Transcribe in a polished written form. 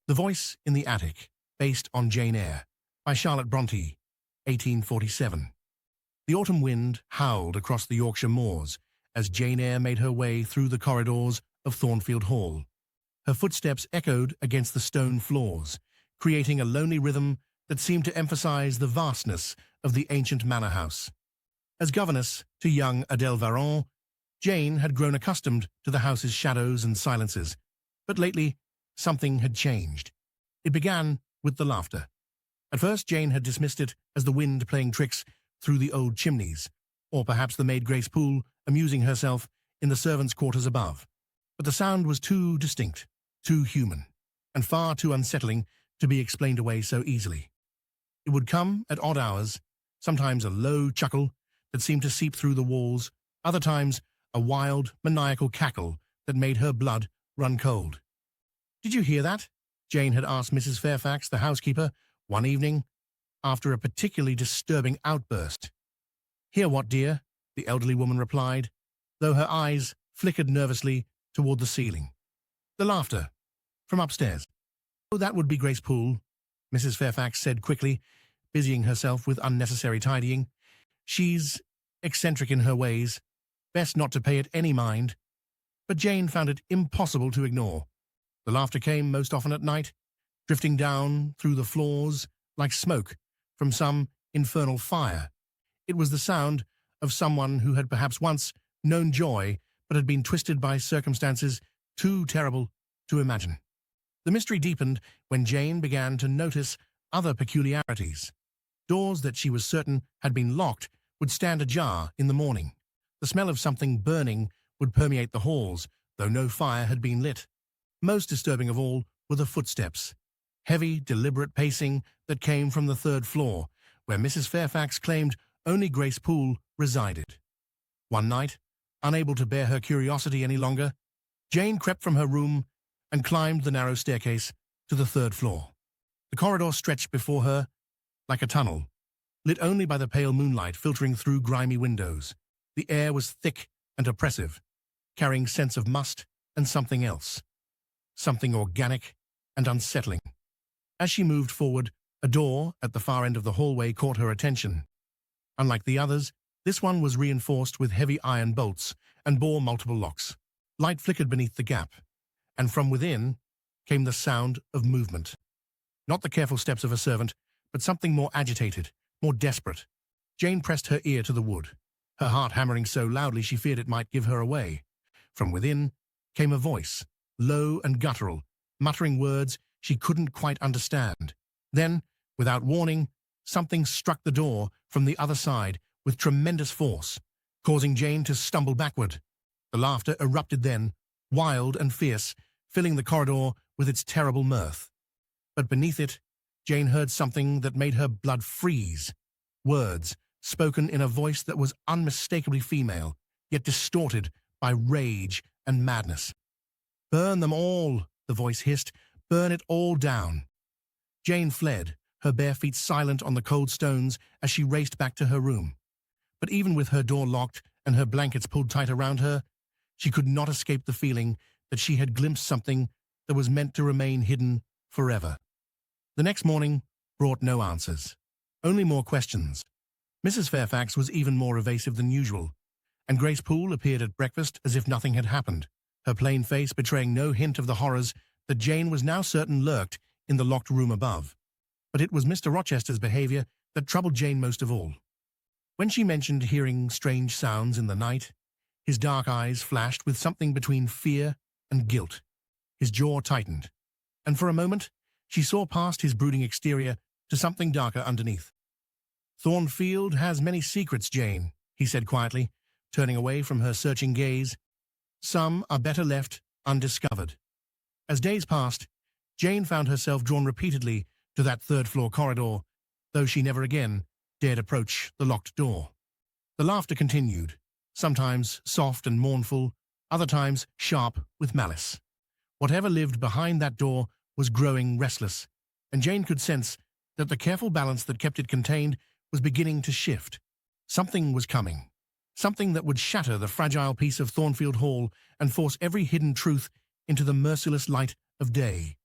The Voice in the Attic, based on Jane Eyre, by Charlotte Bronte, 1847. The autumn wind howled across the Yorkshire moors as Jane Eyre made her way through the corridors of Thornfield Hall. Her footsteps echoed against the stone floors, creating a lonely rhythm that seemed to emphasize the vastness of the ancient manor house. As governess to young Adele Varon, Jane had grown accustomed to the house's shadows and silences, but lately something had changed. It began with the laughter. At first, Jane had dismissed it as the wind playing tricks through the old chimneys, or perhaps the maid Grace Poole amusing herself in the servants' quarters above. But the sound was too distinct, too human, and far too unsettling to be explained away so easily. It would come at odd hours, sometimes a low chuckle that seemed to seep through the walls, other times a wild, maniacal cackle that made her blood run cold. "Did you hear that?" Jane had asked Mrs. Fairfax, the housekeeper, one evening, after a particularly disturbing outburst. "Hear what, dear?" the elderly woman replied, though her eyes flickered nervously toward the ceiling. "The laughter. From upstairs." "Oh, that would be Grace Poole," Mrs. Fairfax said quickly, busying herself with unnecessary tidying. "She's eccentric in her ways. Best not to pay it any mind." But Jane found it impossible to ignore. The laughter came most often at night, drifting down through the floors like smoke from some infernal fire. It was the sound of someone who had perhaps once known joy but had been twisted by circumstances too terrible to imagine. The mystery deepened when Jane began to notice other peculiarities. Doors that she was certain had been locked would stand ajar in the morning. The smell of something burning would permeate the halls, though no fire had been lit. Most disturbing of all were the footsteps, heavy, deliberate pacing that came from the third floor, where Mrs. Fairfax claimed only Grace Poole resided. One night, unable to bear her curiosity any longer, Jane crept from her room and climbed the narrow staircase to the third floor. The corridor stretched before her like a tunnel, lit only by the pale moonlight filtering through grimy windows. The air was thick and oppressive, carrying scents of must and something else, something organic and unsettling. As she moved forward, a door at the far end of the hallway caught her attention. Unlike the others, this one was reinforced with heavy iron bolts and bore multiple locks. Light flickered beneath the gap, and from within came the sound of movement. Not the careful steps of a servant, but something more agitated, more desperate. Jane pressed her ear to the wood, her heart hammering so loudly she feared it might give her away. From within came a voice, low and guttural, muttering words she couldn't quite understand. Then, without warning, something struck the door from the other side with tremendous force, causing Jane to stumble backward. The laughter erupted then, wild and fierce, filling the corridor with its terrible mirth. But beneath it, Jane heard something that made her blood freeze. Words, spoken in a voice that was unmistakably female, yet distorted by rage and madness. "Burn them all," the voice hissed. "Burn it all down." Jane fled, her bare feet silent on the cold stones as she raced back to her room. But even with her door locked and her blankets pulled tight around her, she could not escape the feeling that she had glimpsed something that was meant to remain hidden forever. The next morning brought no answers, only more questions. Mrs. Fairfax was even more evasive than usual, and Grace Poole appeared at breakfast as if nothing had happened, her plain face betraying no hint of the horrors that Jane was now certain lurked in the locked room above. But it was Mr. Rochester's behavior that troubled Jane most of all. When she mentioned hearing strange sounds in the night, his dark eyes flashed with something between fear and guilt. His jaw tightened, and for a moment she saw past his brooding exterior to something darker underneath. "Thornfield has many secrets, Jane," he said quietly, turning away from her searching gaze. "Some are better left undiscovered." As days passed, Jane found herself drawn repeatedly to that third-floor corridor, though she never again dared approach the locked door. The laughter continued, sometimes soft and mournful, other times sharp with malice. Whatever lived behind that door was growing restless, and Jane could sense that the careful balance that kept it contained was beginning to shift. Something was coming, something that would shatter the fragile peace of Thornfield Hall and force every hidden truth into the merciless light of day.